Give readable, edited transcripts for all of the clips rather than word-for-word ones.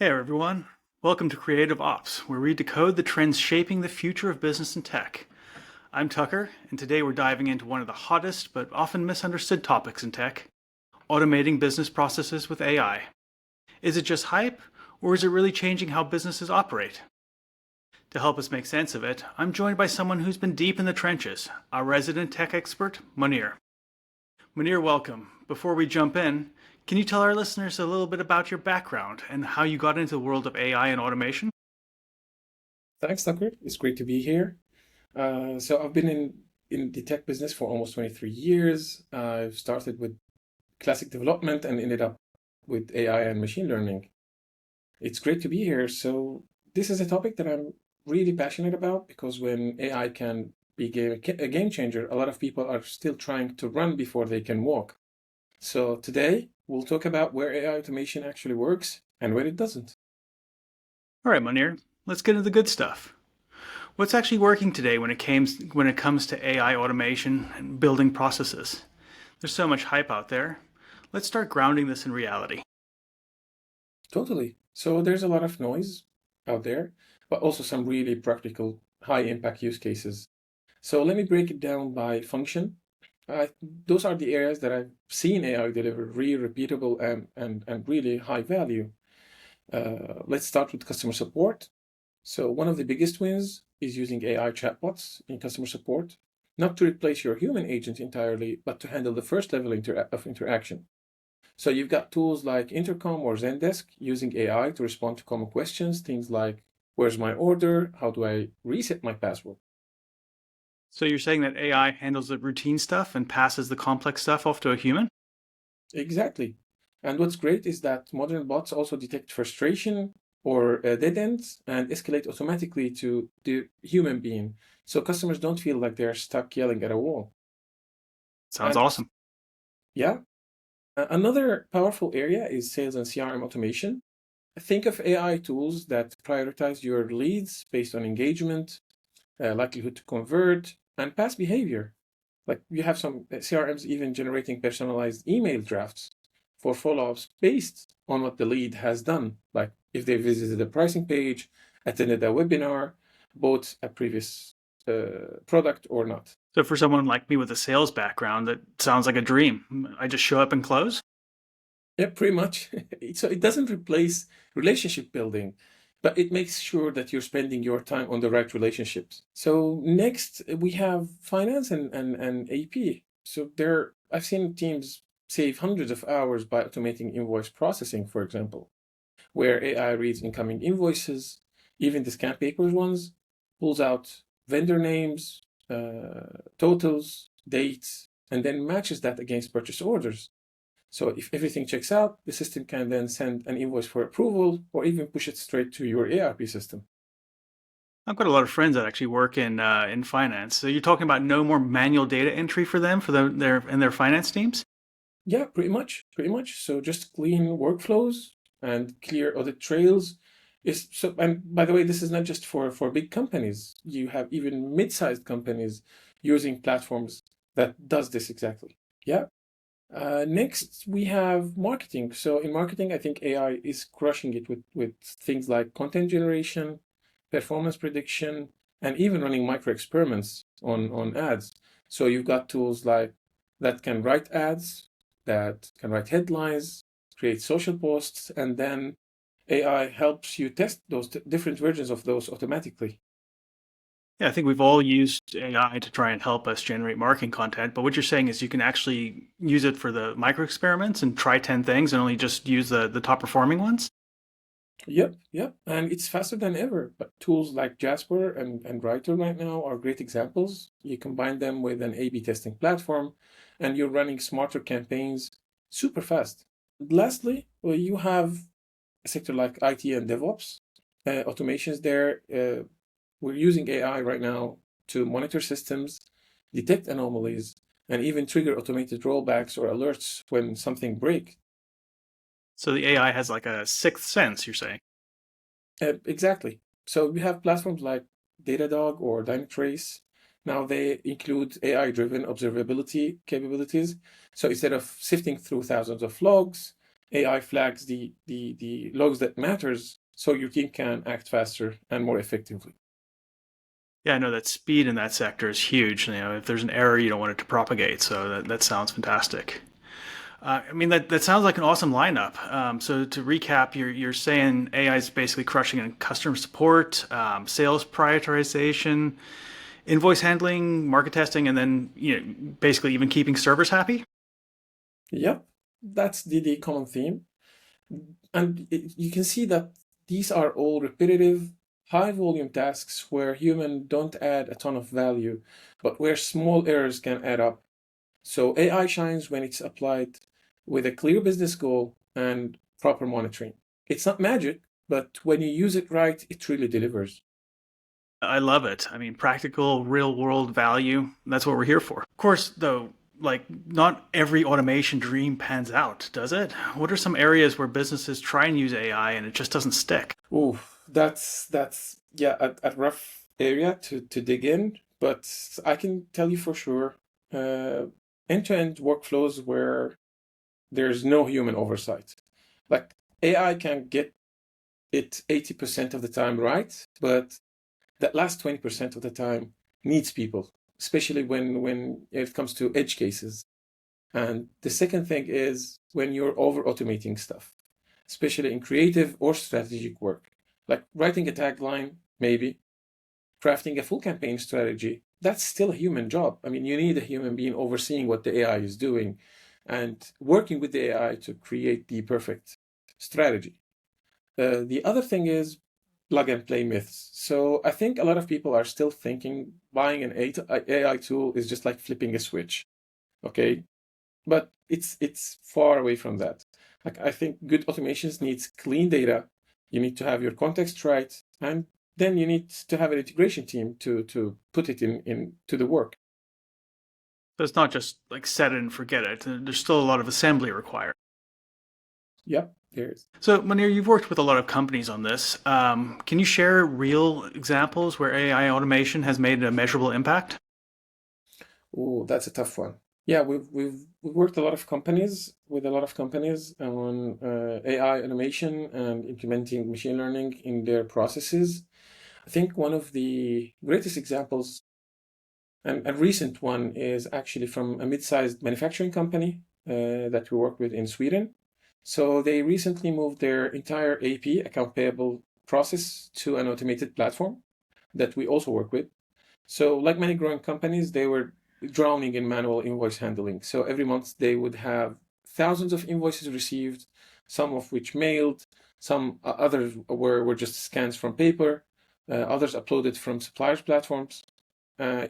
Hey everyone, welcome to Creative Ops, where we decode the trends shaping the future of business and tech. I'm Tucker, and today we're diving into one of the hottest but often misunderstood topics in tech, automating business processes with AI. Is it just hype, or is it really changing how businesses operate? To help us make sense of it, I'm joined by someone who's been deep in the trenches, our resident tech expert, Monir. Monir, welcome. Before we jump in, can you tell our listeners a little bit about your background and how you got into the world of AI and automation? Thanks, Tucker. It's great to be here. So I've been in the tech business for almost 23 years. I've started with classic development and ended up with AI and machine learning. It's great to be here. So this is a topic that I'm really passionate about because when AI can be a game changer, a lot of people are still trying to run before they can walk. So today we'll talk about where AI automation actually works and where it doesn't. All right, Monir, let's get into the good stuff. What's actually working today when it comes to AI automation and building processes? There's so much hype out there. Let's start grounding this in reality. Totally. So there's a lot of noise out there, but also some really practical, high impact use cases. So let me break it down by function. Those are the areas that I've seen AI deliver really repeatable and really high value. Let's start with customer support. So one of the biggest wins is using AI chatbots in customer support, not to replace your human agent entirely, but to handle the first level of interaction. So you've got tools like Intercom or Zendesk using AI to respond to common questions, things like, where's my order? How do I reset my password? So you're saying that AI handles the routine stuff and passes the complex stuff off to a human? Exactly. And what's great is that modern bots also detect frustration or dead ends and escalate automatically to the human being. So customers don't feel like they're stuck yelling at a wall. Sounds And awesome. yeah, another powerful area is sales and CRM automation. Think of AI tools that prioritize your leads based on engagement, likelihood to convert, and past behavior. Like you have some CRMs even generating personalized email drafts for follow-ups based on what the lead has done. Like if they visited the pricing page, attended a webinar, bought a previous product or not. So for someone like me with a sales background, that sounds like a dream. I just show up and close? Yeah, pretty much. So it doesn't replace relationship building, but it makes sure that you're spending your time on the right relationships. So next we have finance and AP. So there I've seen teams save hundreds of hours by automating invoice processing, for example, where AI reads incoming invoices, even the scan papers ones, pulls out vendor names, totals, dates, and then matches that against purchase orders. So if everything checks out, the system can then send an invoice for approval or even push it straight to your ERP system. I've got a lot of friends that actually work in finance. So you're talking about no more manual data entry for them for their finance teams? Yeah, pretty much, pretty much. So just clean workflows and clear audit trails. Is so, and by the way, this is not just for big companies. You have even mid-sized companies using platforms that does this exactly. Yeah. Next, we have marketing. So in marketing, I think AI is crushing it with things like content generation, performance prediction, and even running micro experiments on ads. So you've got tools like that can write ads, that can write headlines, create social posts, and then AI helps you test those different versions of those automatically. Yeah, I think we've all used AI to try and help us generate marketing content, but what you're saying is you can actually use it for the micro experiments and try 10 things and only just use the top performing ones? Yep, yep. And it's faster than ever. But tools like Jasper and Writer right now are great examples. You combine them with an A/B testing platform, and you're running smarter campaigns super fast. Lastly, well, you have a sector like IT and DevOps, automations there. We're using AI right now to monitor systems, detect anomalies, and even trigger automated rollbacks or alerts when something breaks. So the AI has like a sixth sense, you're saying? Exactly. So we have platforms like Datadog or Dynatrace. Now they include AI-driven observability capabilities. So instead of sifting through thousands of logs, AI flags the logs that matters so your team can act faster and more effectively. Yeah, I know that speed in that sector is huge. If there's an error, you don't want it to propagate. So that sounds fantastic. I mean, that sounds like an awesome lineup. So to recap, you're saying AI is basically crushing in customer support, sales prioritization, invoice handling, market testing, and then basically even keeping servers happy. Yep, that's the common theme. And you can see that these are all repetitive, high volume tasks where humans don't add a ton of value, but where small errors can add up. So AI shines when it's applied with a clear business goal and proper monitoring. It's not magic, but when you use it right, it really delivers. I love it. I mean, practical, real world value. That's what we're here for. Of course, though, like not every automation dream pans out, does it? What are some areas where businesses try and use AI and it just doesn't stick? Ooh, that's yeah, a rough area to dig in, but I can tell you for sure, uh, end-to-end workflows where there's no human oversight. Like AI can get it 80% of the time right, but that last 20% of the time needs people, especially when it comes to edge cases. And the second thing is when you're over automating stuff, especially in creative or strategic work, like writing a tagline, maybe crafting a full campaign strategy. That's still a human job. I mean, you need a human being overseeing what the AI is doing and working with the AI to create the perfect strategy. The other thing is plug and play myths. So I think a lot of people are still thinking buying an AI tool is just like flipping a switch. Okay, but it's far away from that. Like I think good automations needs clean data. You need to have your context right, and then you need to have an integration team to put it in to the work. So it's not just like set it and forget it. There's still a lot of assembly required. Yep, there is. So, Monir, you've worked with a lot of companies on this. Can you share real examples where AI automation has made a measurable impact? Oh, that's a tough one. Yeah, we've worked a lot of companies with a lot of companies on AI automation and implementing machine learning in their processes. I think one of the greatest examples and a recent one is actually from a mid-sized manufacturing company that we work with in Sweden. So they recently moved their entire AP, account payable process, to an automated platform that we also work with. So, like many growing companies, they were drowning in manual invoice handling. So every month they would have thousands of invoices received, some of which mailed, some others were just scans from paper, others uploaded from suppliers' platforms.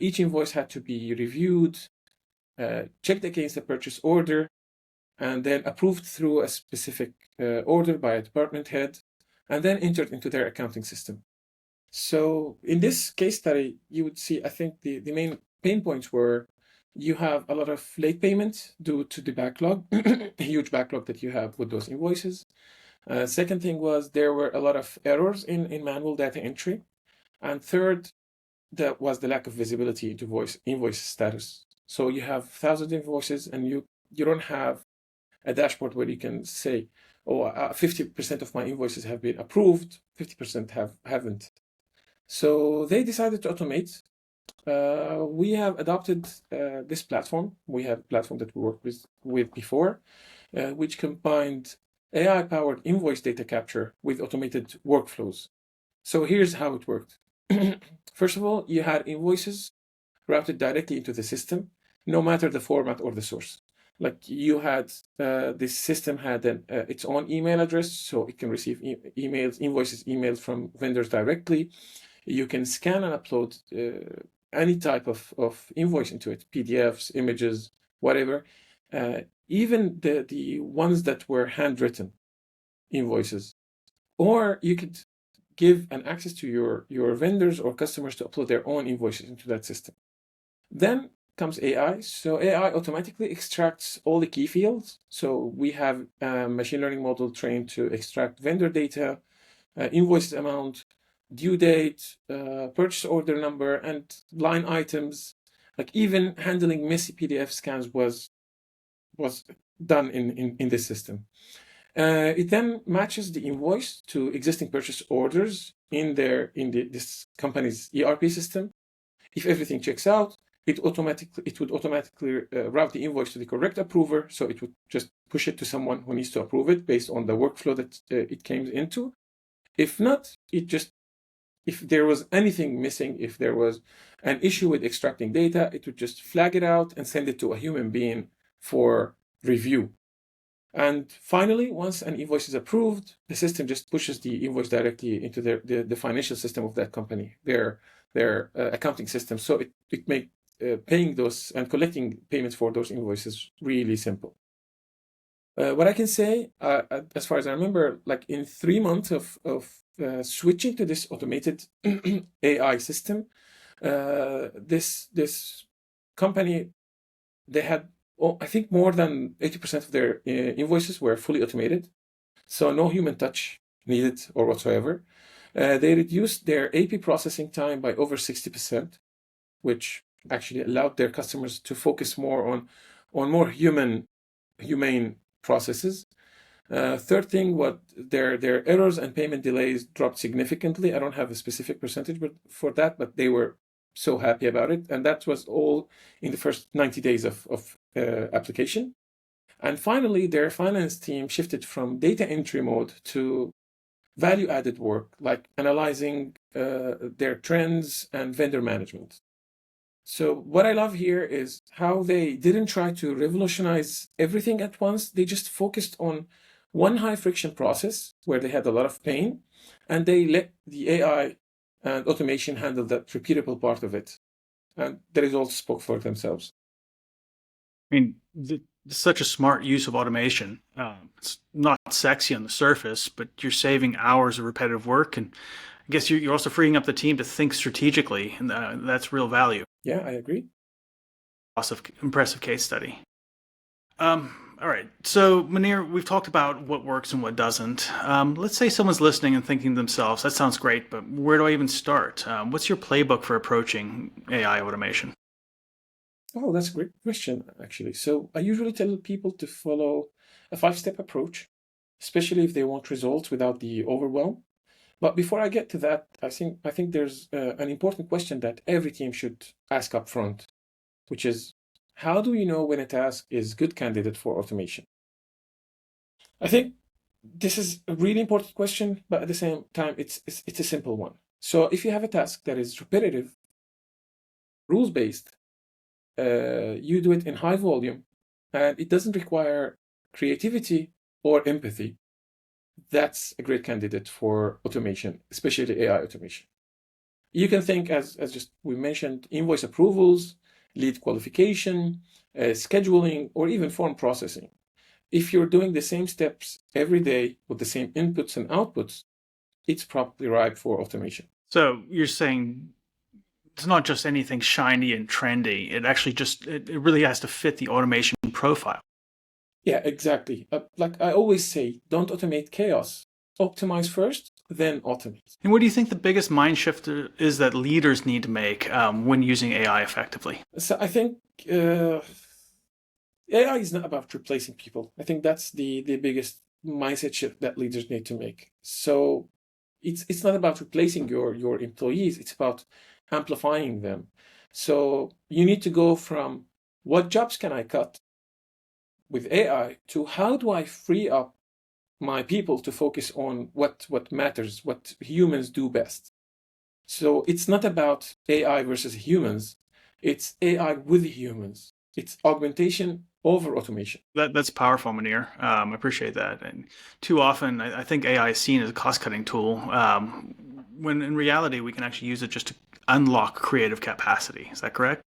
Each invoice had to be reviewed, checked against a purchase order, and then approved through a specific order by a department head, and then entered into their accounting system. So in this case study, you would see, I think the main pain points were you have a lot of late payments due to the backlog, a huge backlog that you have with those invoices. Second thing was there were a lot of errors in manual data entry. And third, that was the lack of visibility into invoice status. So you have thousands of invoices and you don't have a dashboard where you can say, oh, 50% of my invoices have been approved, 50% haven't. So they decided to automate. We have adopted this platform. We have a platform that we worked with before, which combined AI-powered invoice data capture with automated workflows. So here's how it worked. First of all, you had invoices routed directly into the system, no matter the format or the source. Like you had, this system had its own email address, so it can receive invoices emailed from vendors directly. You can scan and upload any type of invoice into it, PDFs, images, whatever. Even the ones that were handwritten invoices. Or you could give an access to your vendors or customers to upload their own invoices into that system. Then comes AI. So AI automatically extracts all the key fields. So we have a machine learning model trained to extract vendor data, invoice amount, due date, purchase order number, and line items. Like even handling messy PDF scans was done in this system. It then matches the invoice to existing purchase orders in this company's ERP system. If everything checks out, it would automatically route the invoice to the correct approver. So it would just push it to someone who needs to approve it based on the workflow that it came into. If not, if there was anything missing, if there was an issue with extracting data, it would just flag it out and send it to a human being for review. And finally, once an invoice is approved, the system just pushes the invoice directly into the financial system of that company, their accounting system. So it makes paying those and collecting payments for those invoices really simple. What I can say, as far as I remember, like in 3 months of switching to this automated AI system, this company, they had, I think, more than 80% of their invoices were fully automated. So no human touch needed or whatsoever. They reduced their AP processing time by over 60%, which actually allowed their customers to focus more on more humane processes. Third thing, what their errors and payment delays dropped significantly. I don't have a specific percentage for that, but they were so happy about it. And that was all in the first 90 days of application. And finally, their finance team shifted from data entry mode to value-added work, like analyzing their trends and vendor management. So what I love here is how they didn't try to revolutionize everything at once. They just focused on one high friction process where they had a lot of pain, and they let the AI and automation handle that repeatable part of it. And the results spoke for themselves. I mean, such a smart use of automation. It's not sexy on the surface, but you're saving hours of repetitive work, and I guess you're also freeing up the team to think strategically, and that's real value. Yeah, I agree. Impressive case study. All right. So, Monir, we've talked about what works and what doesn't. Let's say someone's listening and thinking to themselves, that sounds great, but where do I even start? What's your playbook for approaching AI automation? Oh, that's a great question, actually. So I usually tell people to follow a 5-step approach, especially if they want results without the overwhelm. But before I get to that, I think there's an important question that every team should ask up front, which is, how do you know when a task is a good candidate for automation? I think this is a really important question, but at the same time, it's a simple one. So if you have a task that is repetitive, rules-based, you do it in high volume, and it doesn't require creativity or empathy, that's a great candidate for automation, especially AI automation. You can think, as just we mentioned, invoice approvals, lead qualification, scheduling, or even form processing. If you're doing the same steps every day with the same inputs and outputs, it's probably ripe for automation. So you're saying it's not just anything shiny and trendy. It actually it really has to fit the automation profile. Yeah, exactly. Like I always say, don't automate chaos. Optimize first, then automate. And what do you think the biggest mind shift is that leaders need to make when using AI effectively? So I think AI is not about replacing people. I think that's the biggest mindset shift that leaders need to make. So it's not about replacing your employees. It's about amplifying them. So you need to go from what jobs can I cut with AI to how do I free up my people to focus on what matters, what humans do best. So it's not about AI versus humans. It's AI with humans. It's augmentation over automation. That's powerful, Monir. I appreciate that. And too often, I think AI is seen as a cost-cutting tool, when in reality, we can actually use it just to unlock creative capacity. Is that correct?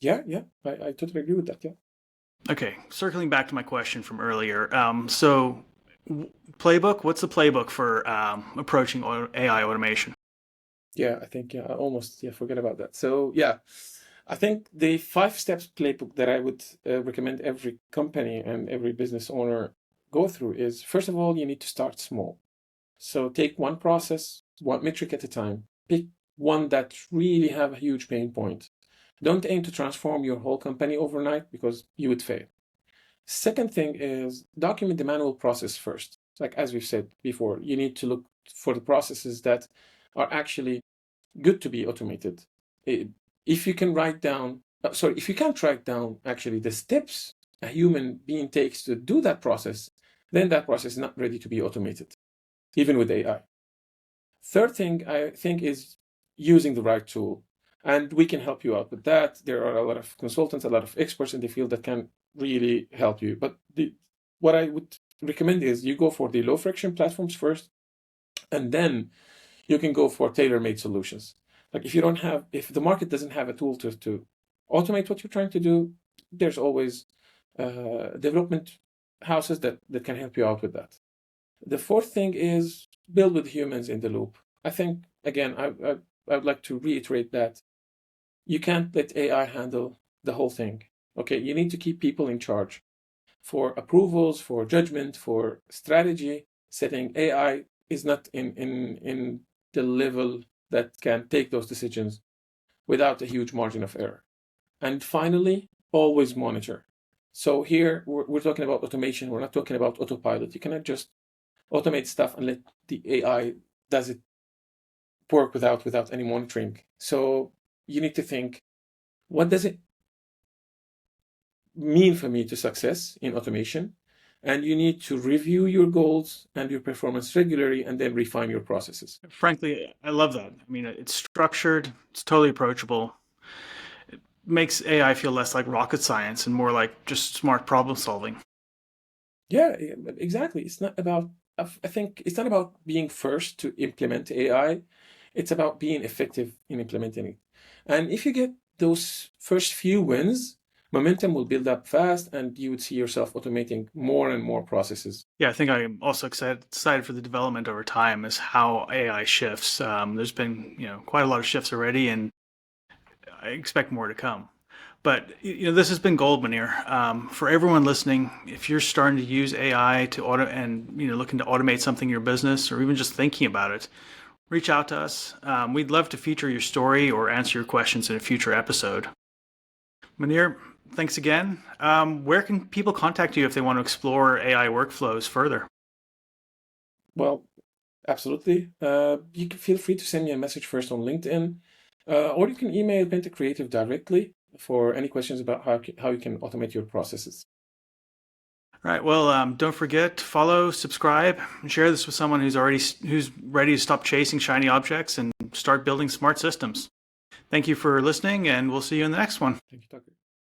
Yeah, I totally agree with that. Yeah. Okay, circling back to my question from earlier. Playbook, what's the playbook for approaching AI automation? Yeah, I think I almost forget about that. So yeah, I think the 5 steps playbook that I would recommend every company and every business owner go through is, first of all, you need to start small. So take one process, one metric at a time. Pick one that really have a huge pain point. Don't aim to transform your whole company overnight because you would fail. Second thing is document the manual process first. Like as we've said before, you need to look for the processes that are actually good to be automated. If you can write down, if you can't write down actually the steps a human being takes to do that process, then that process is not ready to be automated, even with AI. Third thing I think is using the right tool. And we can help you out with that. There are a lot of consultants, a lot of experts in the field that can really help you. But what I would recommend is you go for the low friction platforms first, and then you can go for tailor-made solutions. Like if the market doesn't have a tool to automate what you're trying to do, there's always development houses that can help you out with that. The fourth thing is build with humans in the loop. I think, again, I would like to reiterate that you can't let AI handle the whole thing. Okay, you need to keep people in charge for approvals, for judgment, for strategy setting. AI is not in the level that can take those decisions without a huge margin of error. And finally, always monitor. So here we're talking about automation. We're not talking about autopilot. You cannot just automate stuff and let the AI does it work without any monitoring. So you need to think, what does it mean for me to success in automation? And you need to review your goals and your performance regularly and then refine your processes. Frankly, I love that. I mean, it's structured, it's totally approachable. It makes AI feel less like rocket science and more like just smart problem solving. Yeah, exactly. It's not about, I think it's not about being first to implement AI. It's about being effective in implementing it. And if you get those first few wins, momentum will build up fast and you would see yourself automating more and more processes. Yeah, I think I'm also excited for the development over time as how AI shifts. There's been, quite a lot of shifts already, and I expect more to come. But this has been gold, Monir. For everyone listening, if you're starting to use AI to looking to automate something in your business, or even just thinking about it, reach out to us. We'd love to feature your story or answer your questions in a future episode. Monir, thanks again. Where can people contact you if they want to explore AI workflows further? Well, absolutely. You can feel free to send me a message first on LinkedIn, or you can email Penta Creative directly for any questions about how you can automate your processes. All right. Well, don't forget to follow, subscribe, and share this with someone who's ready to stop chasing shiny objects and start building smart systems. Thank you for listening, and we'll see you in the next one. Thank you, Tucker.